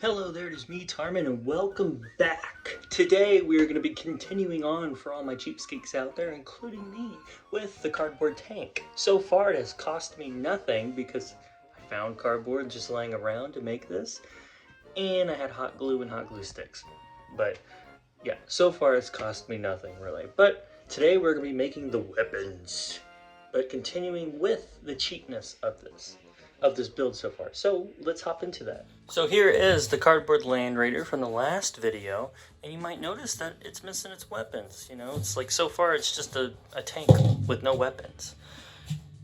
Hello there, it is me, Tarman, and welcome back. Today we are going to be continuing on for all my cheapskates out there, including me, with the cardboard tank. So far it has cost me nothing because I found cardboard just laying around to make this, and I had hot glue and hot glue sticks. But yeah, so far it's cost me nothing really. But today we're going to be making the weapons, but continuing with the cheapness of this build so far. So let's hop into that. So here is the cardboard Land Raider from the last video, and you might notice that it's missing its weapons. You know, it's like so far it's just a tank with no weapons.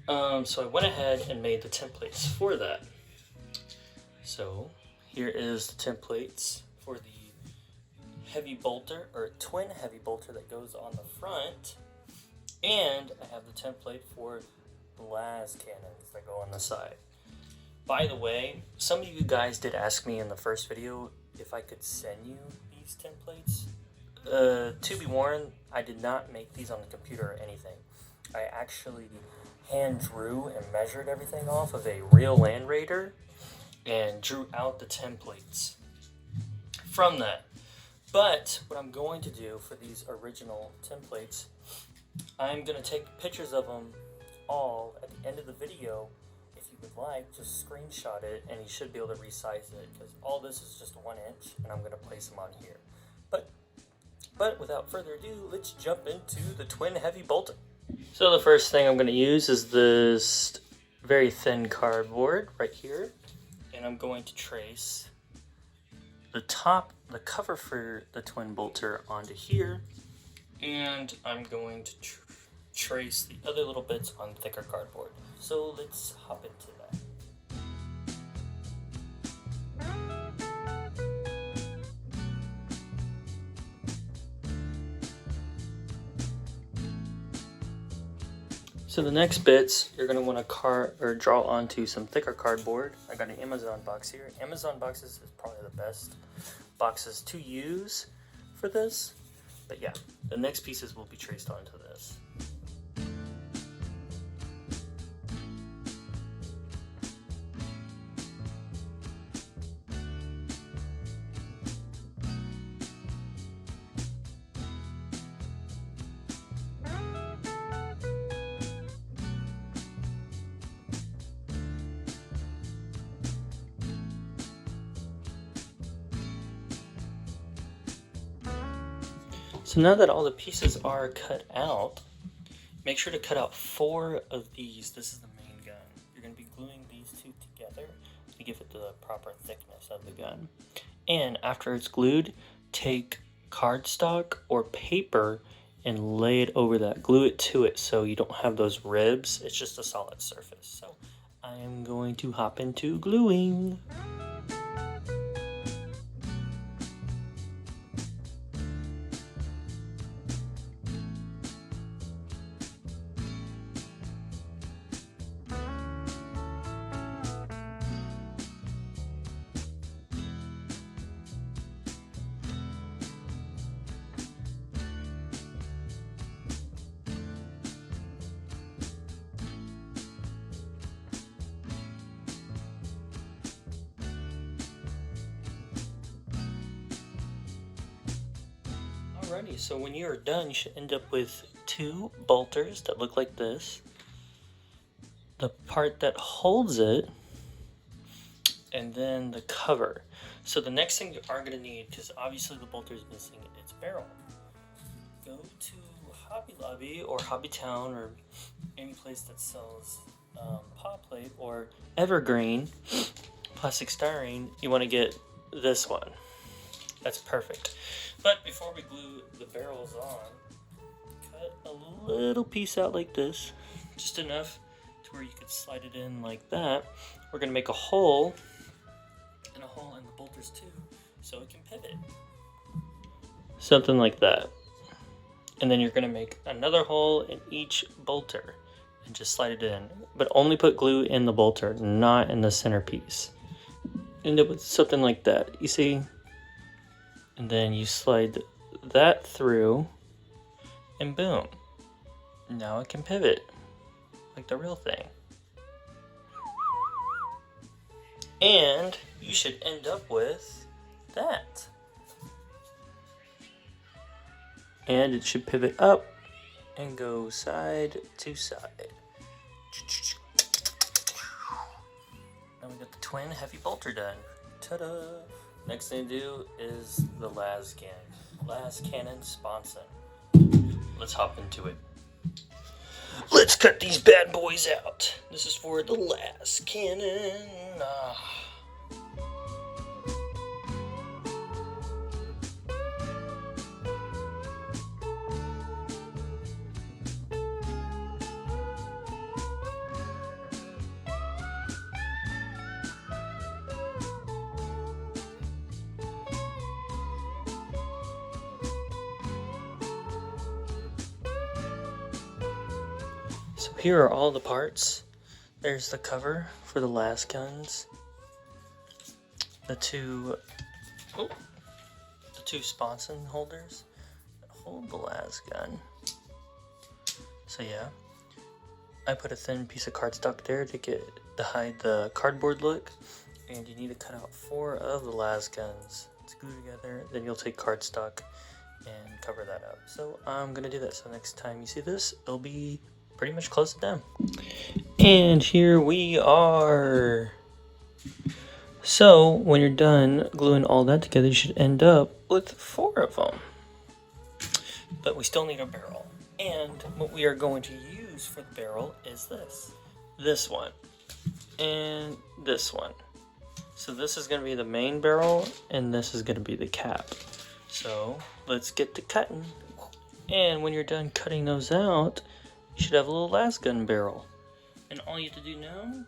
So I went ahead and made the templates for that. So here is the templates for the heavy bolter, or twin heavy bolter that goes on the front, and I have the template for las cannons that go on the side. By the way, some of you guys did ask me in the first video if I could send you these templates. To be warned, I did not make these on the computer or anything. I actually hand drew and measured everything off of a real Land Raider and drew out the templates from that. But what I'm going to do for these original templates, I'm going to take pictures of them all at the end of the video. If you would like, just screenshot it and you should be able to resize it, because all this is just 1 inch and I'm going to place them on here. But without further ado, let's jump into the twin heavy bolter. So the first thing I'm going to use is this very thin cardboard right here, and I'm going to trace the cover for the twin bolter onto here, and I'm going to trace the other little bits on thicker cardboard. So let's hop into that. So the next bits you're going to want to draw onto some thicker cardboard. I got an Amazon box here. Amazon boxes is probably the best boxes to use for this. But yeah, the next pieces will be traced onto this. So now that all the pieces are cut out, make sure to cut out 4 of these. This is the main gun. You're going to be gluing these two together to give it the proper thickness of the gun. And after it's glued, take cardstock or paper and lay it over that. Glue it to it so you don't have those ribs. It's just a solid surface. So I am going to hop into gluing. Alrighty, so when you're done, you should end up with 2 bolters that look like this. The part that holds it, and then the cover. So the next thing you are going to need, because obviously the bolter is missing its barrel, go to Hobby Lobby or Hobby Town or any place that sells pot plate or evergreen plastic styrene. You want to get this one. That's perfect. But before we glue the barrels on, cut a little piece out like this, just enough to where you could slide it in like that. We're going to make a hole, and a hole in the bolters too, so it can pivot. Something like that. And then you're going to make another hole in each bolter and just slide it in. But only put glue in the bolter, not in the centerpiece. End up with something like that. You see? And then you slide that through, and boom. Now it can pivot, like the real thing. And you should end up with that. And it should pivot up and go side to side. Now we got the twin heavy bolter done. Ta-da! Next thing to do is the las cannon sponson. Let's hop into it. Let's cut these bad boys out. This is for the las cannon. So here are all the parts. There's the cover for the las guns. The two sponson holders that hold the las gun. So yeah, I put a thin piece of cardstock there to hide the cardboard look, and you need to cut out 4 of the las guns to glue together. Then you'll take cardstock and cover that up. So I'm gonna do that. So next time you see this, it'll be pretty much close to done. And here we are. So when you're done gluing all that together, you should end up with 4 of them. But we still need a barrel. And what we are going to use for the barrel is this one, and this one. So this is going to be the main barrel, and this is going to be the cap. So let's get to cutting. And when you're done cutting those out, you should have a little las gun barrel. And all you have to do now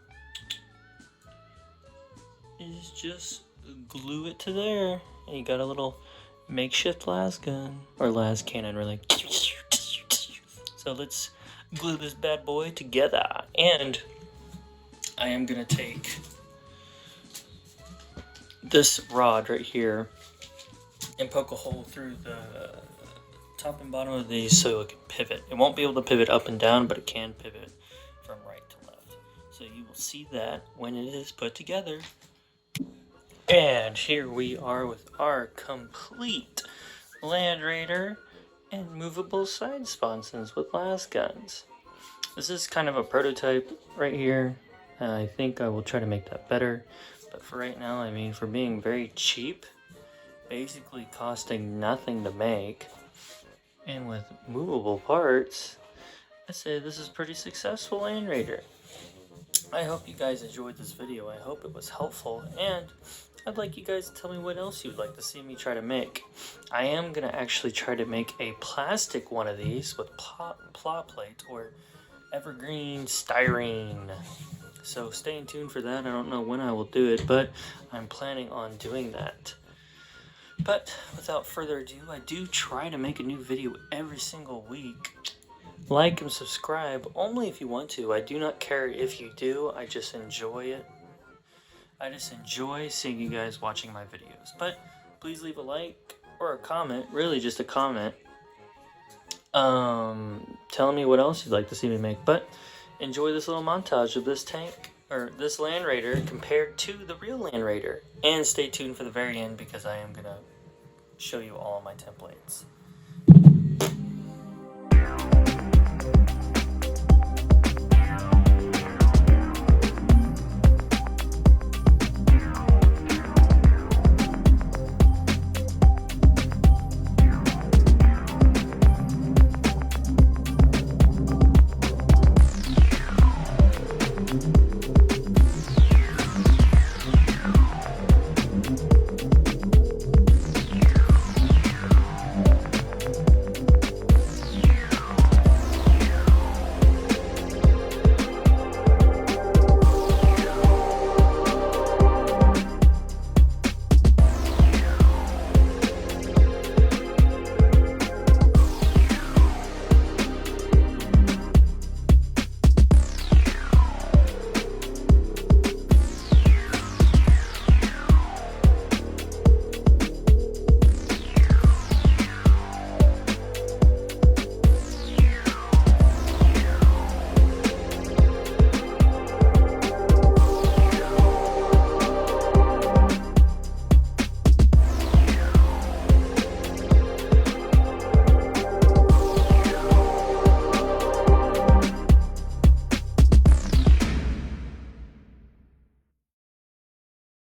is just glue it to there. And you got a little makeshift las gun, or las cannon really. So let's glue this bad boy together. And I am gonna take this rod right here and poke a hole through the top and bottom of these so it can pivot. It won't be able to pivot up and down, but it can pivot from right to left. So you will see that when it is put together. And here we are with our complete Land Raider and movable side sponsons with las guns. This is kind of a prototype right here. I think I will try to make that better. But for right now, I mean, for being very cheap, basically costing nothing to make, and with movable parts, I say this is pretty successful Land Raider. I hope you guys enjoyed this video. I hope it was helpful, and I'd like you guys to tell me what else you would like to see me try to make. I am going to actually try to make a plastic one of these with plot plate or evergreen styrene. So stay tuned for that. I don't know when I will do it, but I'm planning on doing that. But without further ado, I do try to make a new video every single week. Like and subscribe only if you want to. I do not care if you do. I just enjoy it. I just enjoy seeing you guys watching my videos. But please leave a like or a comment, really just a comment, telling me what else you'd like to see me make. But enjoy this little montage of this tank, or this Land Raider, compared to the real Land Raider. And stay tuned for the very end, because I am going to show you all my templates.